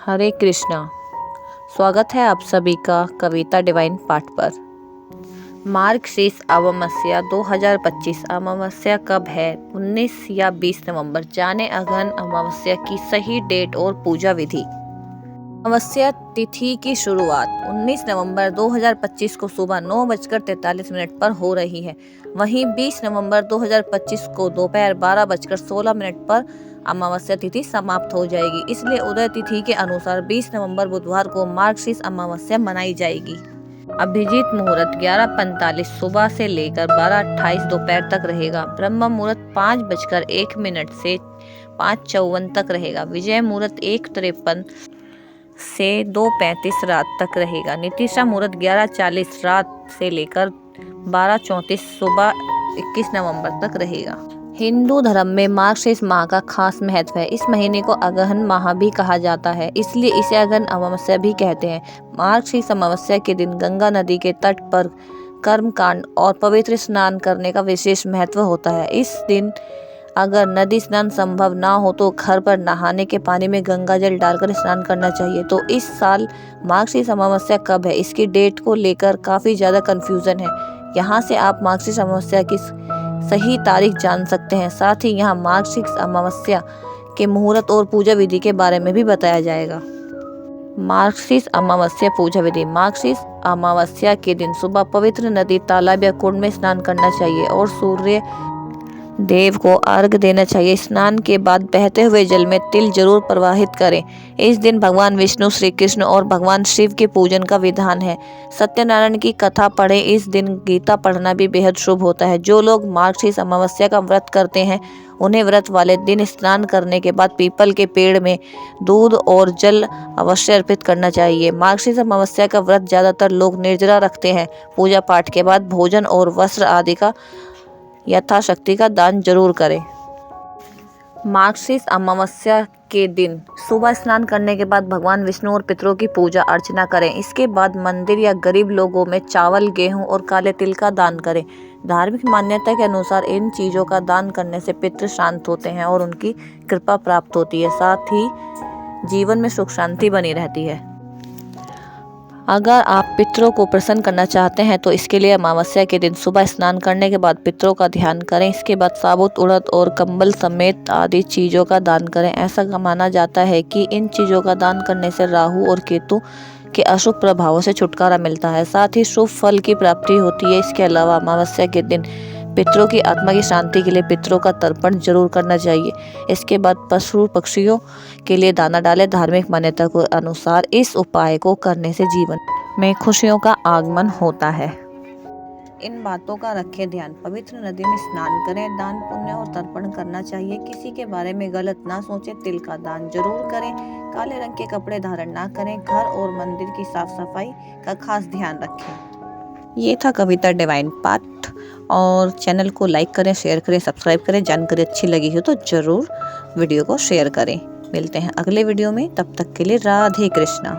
हरे कृष्णा। स्वागत है आप सभी का कविता डिवाइन पाठ पर। मार्गशीर्ष अमावस्या 2025 अमावस्या कब है? 19 या 20 नवंबर। जाने अगहन अमावस्या की सही डेट और पूजा विधि। अमावस्या तिथि की शुरुआत 19 नवंबर 2025 को सुबह 9:43 पर हो रही है। वहीं 20 नवंबर 2025 को दोपहर 12:16 पर अमावस्या तिथि समाप्त हो जाएगी। इसलिए उदय तिथि के अनुसार 20 नवंबर बुधवार को मार्गशीर्ष अमावस्या मनाई जाएगी। अभिजीत मुहूर्त 11:45 सुबह से लेकर 12:28 दोपहर तक रहेगा। ब्रह्म मुहूर्त 5:01 से 5:54 तक रहेगा। विजय मुहूर्त 1:53 से 2:35 रात तक रहेगा। नीतिशा मुहूर्त 11:40 रात से लेकर 12:34 सुबह 21 नवंबर तक रहेगा। हिंदू धर्म में मार्गशीर्ष माह का खास महत्व है। इस महीने को अगहन माह भी कहा जाता है, इसलिए इसे अगहन अमावस्या भी कहते हैं। मार्गशीर्ष अमावस्या के दिन गंगा नदी के तट पर कर्मकांड और पवित्र स्नान करने का विशेष महत्व होता है। इस दिन अगर नदी स्नान संभव ना हो तो घर पर नहाने के पानी में गंगा जल डालकर स्नान करना चाहिए। तो इस साल मार्गशीर्ष अमावस्या कब है, इसकी डेट को लेकर काफ़ी ज़्यादा कन्फ्यूज़न है। यहाँ से आप मार्गशीर्ष अमावस्या की सही तारीख जान सकते हैं। साथ ही यहाँ मार्गशीर्ष अमावस्या के मुहूर्त और पूजा विधि के बारे में भी बताया जाएगा। मार्गशीर्ष अमावस्या पूजा विधि। मार्गशीर्ष अमावस्या के दिन सुबह पवित्र नदी, तालाब या कुंड में स्नान करना चाहिए और सूर्य देव को अर्घ देना चाहिए। स्नान के बाद बहते हुए जल में तिल जरूर प्रवाहित करें। इस दिन भगवान विष्णु, श्री कृष्ण और भगवान शिव के पूजन का विधान है। सत्यनारायण की कथा पढ़ें। इस दिन गीता पढ़ना भी बेहद शुभ होता है। जो लोग मार्गशीर्ष अमावस्या का व्रत करते हैं उन्हें व्रत वाले दिन स्नान करने के बाद पीपल के पेड़ में दूध और जल अवश्य अर्पित करना चाहिए। मार्गशीर्ष अमावस्या का व्रत ज्यादातर लोग निर्जला रखते हैं। पूजा पाठ के बाद भोजन और वस्त्र आदि का यथाशक्ति का दान जरूर करें। मार्गशीर्ष अमावस्या के दिन सुबह स्नान करने के बाद भगवान विष्णु और पितरों की पूजा अर्चना करें। इसके बाद मंदिर या गरीब लोगों में चावल, गेहूं और काले तिल का दान करें। धार्मिक मान्यता के अनुसार इन चीज़ों का दान करने से पितृ शांत होते हैं और उनकी कृपा प्राप्त होती है। साथ ही जीवन में सुख शांति बनी रहती है। अगर आप पितरों को प्रसन्न करना चाहते हैं तो इसके लिए अमावस्या के दिन सुबह स्नान करने के बाद पितरों का ध्यान करें। इसके बाद साबुत उड़द और कंबल समेत आदि चीज़ों का दान करें। ऐसा माना जाता है कि इन चीज़ों का दान करने से राहु और केतु के अशुभ प्रभावों से छुटकारा मिलता है, साथ ही शुभ फल की प्राप्ति होती है। इसके अलावा अमावस्या के दिन पितरों की आत्मा की शांति के लिए पितरों का तर्पण जरूर करना चाहिए। इसके बाद पशु पक्षियों के लिए दाना डालें। धार्मिक मान्यता के अनुसार इस उपाय को करने से जीवन में खुशियों का आगमन होता है। इन बातों का रखें ध्यान। पवित्र नदी में स्नान करें। दान पुण्य और तर्पण करना चाहिए। किसी के बारे में गलत ना सोचें। तिल का दान जरूर करें। काले रंग के कपड़े धारण ना करें। घर और मंदिर की साफ सफाई का खास ध्यान रखें। ये था कविता डिवाइन पाठ। और चैनल को लाइक करें, शेयर करें, सब्सक्राइब करें। जानकारी अच्छी लगी हो तो ज़रूर वीडियो को शेयर करें। मिलते हैं अगले वीडियो में, तब तक के लिए राधे कृष्णा।